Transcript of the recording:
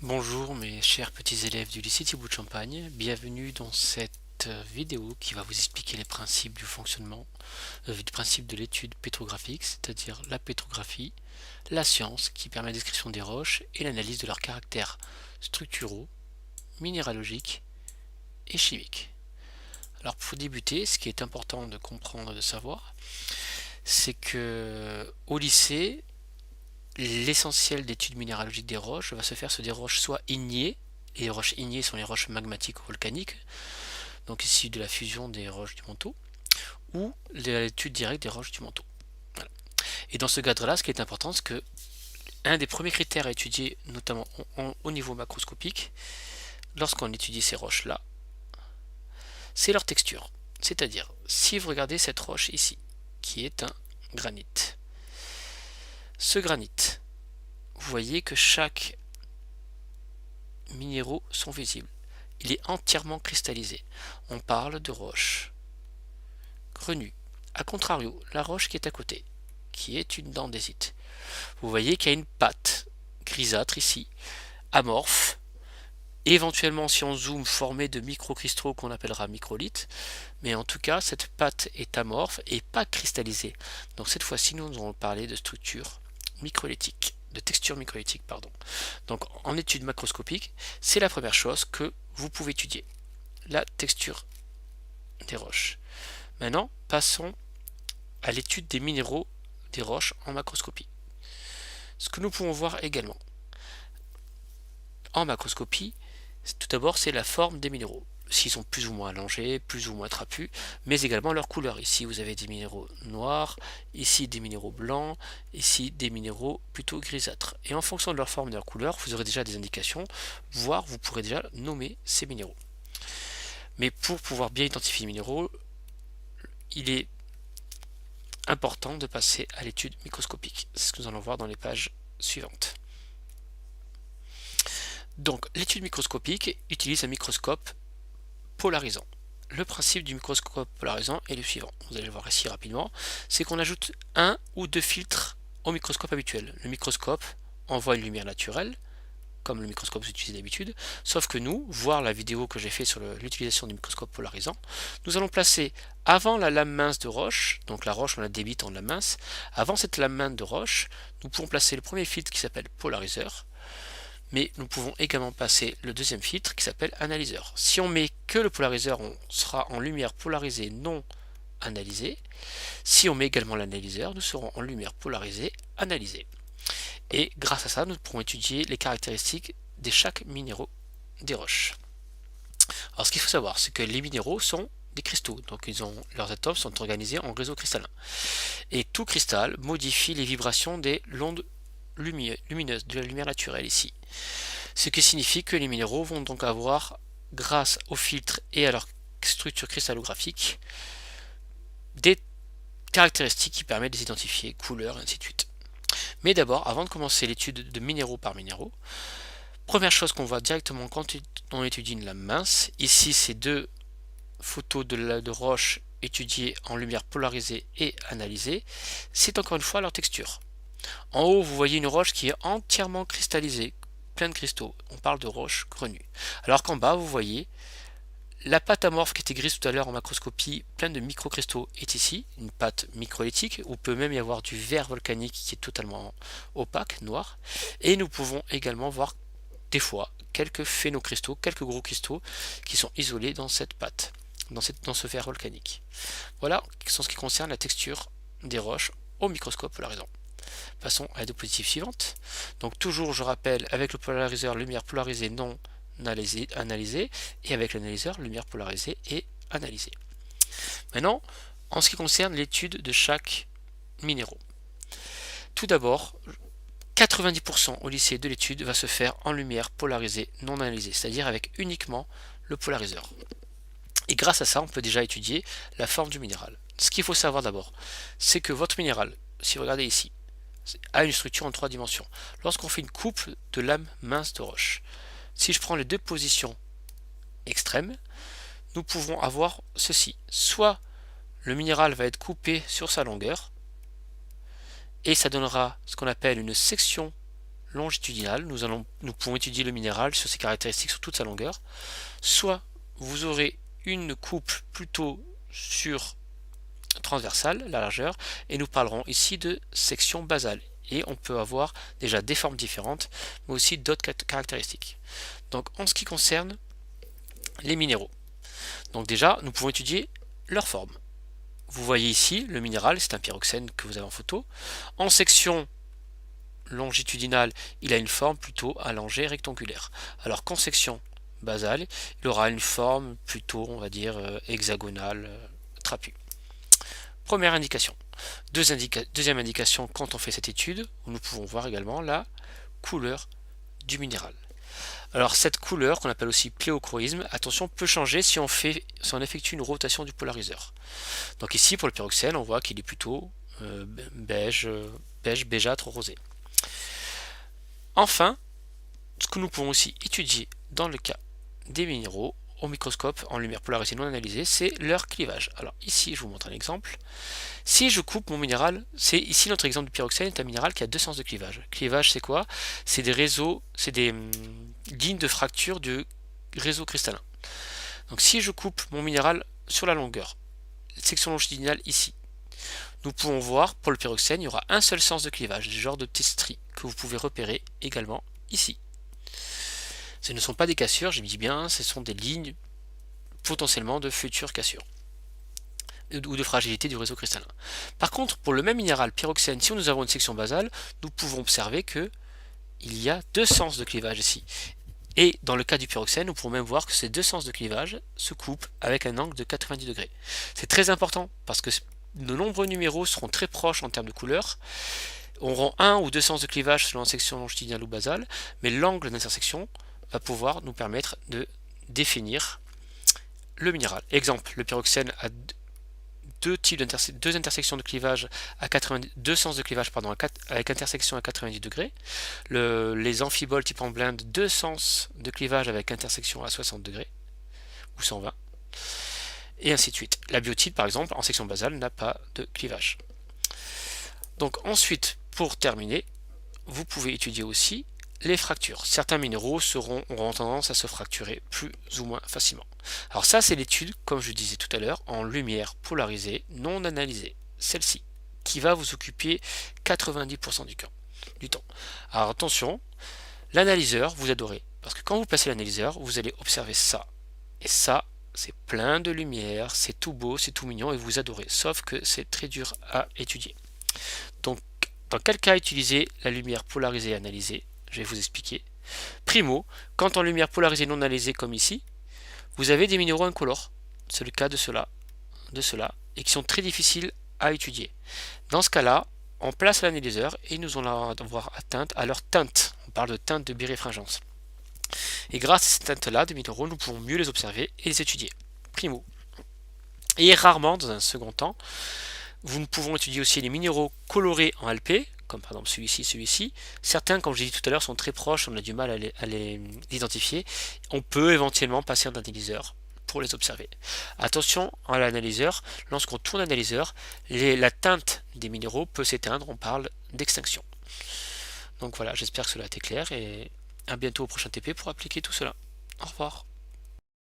Bonjour mes chers petits élèves du lycée Thibaut de Champagne, bienvenue dans cette vidéo qui va vous expliquer les principes du fonctionnement, du principe de l'étude pétrographique, c'est-à-dire la pétrographie, la science qui permet la description des roches et l'analyse de leurs caractères structuraux, minéralogiques et chimiques. Alors pour débuter, ce qui est important de comprendre et de savoir, c'est que au lycée, l'essentiel d'études minéralogiques des roches va se faire sur des roches soit ignées, et les roches ignées sont les roches magmatiques ou volcaniques, donc issues de la fusion des roches du manteau, ou l'étude directe des roches du manteau. Voilà. Et dans ce cadre-là, ce qui est important, c'est que un des premiers critères à étudier, notamment au niveau macroscopique, lorsqu'on étudie ces roches-là, c'est leur texture. C'est-à-dire, si vous regardez cette roche ici, qui est un granit, ce granit, vous voyez que chaque minéraux sont visibles. Il est entièrement cristallisé. On parle de roche grenue. A contrario, la roche qui est à côté, qui est une andésite. Vous voyez qu'il y a une pâte grisâtre ici, amorphe, éventuellement si on zoome formée de microcristaux qu'on appellera microlithes, mais en tout cas cette pâte est amorphe et pas cristallisée. Donc cette fois-ci nous allons parler de structure microlytique, de texture microlytique, pardon. Donc en étude macroscopique, c'est la première chose que vous pouvez étudier, la texture des roches. Maintenant, passons à l'étude des minéraux des roches en macroscopie. Ce que nous pouvons voir également en macroscopie, tout d'abord, c'est la forme des minéraux. S'ils sont plus ou moins allongés, plus ou moins trapus, mais également leur couleur. Ici, vous avez des minéraux noirs, ici des minéraux blancs, ici des minéraux plutôt grisâtres. Et en fonction de leur forme et de leur couleur, vous aurez déjà des indications, voire vous pourrez déjà nommer ces minéraux. Mais pour pouvoir bien identifier les minéraux, il est important de passer à l'étude microscopique. C'est ce que nous allons voir dans les pages suivantes. Donc, l'étude microscopique utilise un microscope polarisant. Le principe du microscope polarisant est le suivant. Vous allez le voir ici rapidement. C'est qu'on ajoute un ou deux filtres au microscope habituel. Le microscope envoie une lumière naturelle, comme le microscope que vous utilisez d'habitude, sauf que nous, voir la vidéo que j'ai fait sur l'utilisation du microscope polarisant, nous allons placer avant la lame mince de roche, donc la roche on la débite en lame mince, avant cette lame mince de roche, nous pouvons placer le premier filtre qui s'appelle polariseur, mais nous pouvons également passer le deuxième filtre qui s'appelle analyseur. Si on met que le polariseur, on sera en lumière polarisée non analysée. Si on met également l'analyseur, nous serons en lumière polarisée analysée. Et grâce à ça, nous pourrons étudier les caractéristiques de chaque minéraux des roches. Alors ce qu'il faut savoir, c'est que les minéraux sont des cristaux, donc leurs atomes sont organisés en réseaux cristallins. Et tout cristal modifie les vibrations des ondes lumineuses, de la lumière naturelle ici. Ce qui signifie que les minéraux vont donc avoir, grâce aux filtres et à leur structure cristallographique, des caractéristiques qui permettent de les identifier, couleurs, et ainsi de suite. Mais d'abord, avant de commencer l'étude de minéraux par minéraux, première chose qu'on voit directement quand on étudie une lame mince, ici c'est deux photos de roches étudiées en lumière polarisée et analysée, c'est encore une fois leur texture. En haut, vous voyez une roche qui est entièrement cristallisée, plein de cristaux. On parle de roche grenue. Alors qu'en bas, vous voyez la pâte amorphe qui était grise tout à l'heure en macroscopie, pleine de microcristaux, est ici, une pâte microlytique, où peut même y avoir du verre volcanique qui est totalement opaque, noir. Et nous pouvons également voir des fois quelques phénocristaux, quelques gros cristaux qui sont isolés dans cette pâte, dans ce verre volcanique. Voilà en ce qui concerne la texture des roches au microscope polarisant. Passons à la diapositive suivante. Donc toujours, je rappelle, avec le polariseur, lumière polarisée non analysée, et avec l'analyseur, lumière polarisée et analysée. Maintenant, en ce qui concerne l'étude de chaque minéraux. Tout d'abord, 90% au lycée de l'étude va se faire en lumière polarisée non analysée, c'est-à-dire avec uniquement le polariseur. Et grâce à ça, on peut déjà étudier la forme du minéral. Ce qu'il faut savoir d'abord, c'est que votre minéral, si vous regardez ici, a une structure en 3 dimensions. Lorsqu'on fait une coupe de lame mince de roche, si je prends les deux positions extrêmes, nous pouvons avoir ceci. Soit le minéral va être coupé sur sa longueur, et ça donnera ce qu'on appelle une section longitudinale, nous pouvons étudier le minéral sur ses caractéristiques sur toute sa longueur. Soit vous aurez une coupe plutôt sur transversale, la largeur, et nous parlerons ici de section basale. Et on peut avoir déjà des formes différentes, mais aussi d'autres caractéristiques. Donc en ce qui concerne les minéraux, donc déjà nous pouvons étudier leur forme. Vous voyez ici le minéral, c'est un pyroxène que vous avez en photo. En section longitudinale, il a une forme plutôt allongée rectangulaire. Alors qu'en section basale, il aura une forme plutôt, on va dire, hexagonale, trapue. Première indication. Deuxième indication, quand on fait cette étude, nous pouvons voir également la couleur du minéral. Alors cette couleur, qu'on appelle aussi pléochroïsme, attention, peut changer si on effectue une rotation du polariseur. Donc ici, pour le pyroxène, on voit qu'il est plutôt beige, bégeâtre, rosé. Enfin, ce que nous pouvons aussi étudier dans le cas des minéraux au microscope en lumière polarisée non analysée, c'est leur clivage. Alors ici, je vous montre un exemple. Si je coupe mon minéral, c'est ici notre exemple de pyroxène est un minéral qui a deux sens de clivage. Clivage, c'est quoi? C'est des réseaux, c'est des lignes de fracture du réseau cristallin. Donc si je coupe mon minéral sur la longueur, section longitudinale ici, nous pouvons voir pour le pyroxène, il y aura un seul sens de clivage, du genre de petits stries que vous pouvez repérer également ici. Ce ne sont pas des cassures, je dis bien, ce sont des lignes potentiellement de futures cassures ou de fragilité du réseau cristallin. Par contre, pour le même minéral pyroxène, si nous avons une section basale, nous pouvons observer que il y a deux sens de clivage ici. Et dans le cas du pyroxène, nous pourrons même voir que ces deux sens de clivage se coupent avec un angle de 90 degrés. C'est très important parce que de nombreux numéros seront très proches en termes de couleur, auront un ou deux sens de clivage selon la section longitudinale ou basale, mais l'angle d'intersection va pouvoir nous permettre de définir le minéral. Exemple, le pyroxène a deux intersections de clivage à deux sens de clivage pardon, avec intersection à 90 degrés. Les amphiboles type en blinde, deux sens de clivage avec intersection à 60 degrés ou 120. Et ainsi de suite. La biotite, par exemple, en section basale, n'a pas de clivage. Donc ensuite, pour terminer, vous pouvez étudier aussi les fractures. Certains minéraux auront tendance à se fracturer plus ou moins facilement. Alors ça, c'est l'étude, comme je disais tout à l'heure, en lumière polarisée non analysée. Celle-ci, qui va vous occuper 90% du temps. Alors attention, l'analyseur, vous adorez. Parce que quand vous placez l'analyseur, vous allez observer ça. Et ça, c'est plein de lumière, c'est tout beau, c'est tout mignon, et vous adorez. Sauf que c'est très dur à étudier. Donc, dans quel cas utiliser la lumière polarisée analysée? Je vais vous expliquer. Primo, quand en lumière polarisée non analysée comme ici, vous avez des minéraux incolores. C'est le cas de cela, et qui sont très difficiles à étudier. Dans ce cas-là, on place l'analyseur et nous allons avoir atteinte à leur teinte. On parle de teinte de biréfringence. Et grâce à cette teinte-là de minéraux, nous pouvons mieux les observer et les étudier. Primo. Et rarement, dans un second temps, nous pouvons étudier aussi les minéraux colorés en LP, comme par exemple celui-ci. Certains, comme je l'ai dit tout à l'heure, sont très proches, on a du mal à les identifier. On peut éventuellement passer un analyseur pour les observer. Attention à l'analyseur, lorsqu'on tourne l'analyseur, la teinte des minéraux peut s'éteindre, on parle d'extinction. Donc voilà, j'espère que cela a été clair et à bientôt au prochain TP pour appliquer tout cela. Au revoir.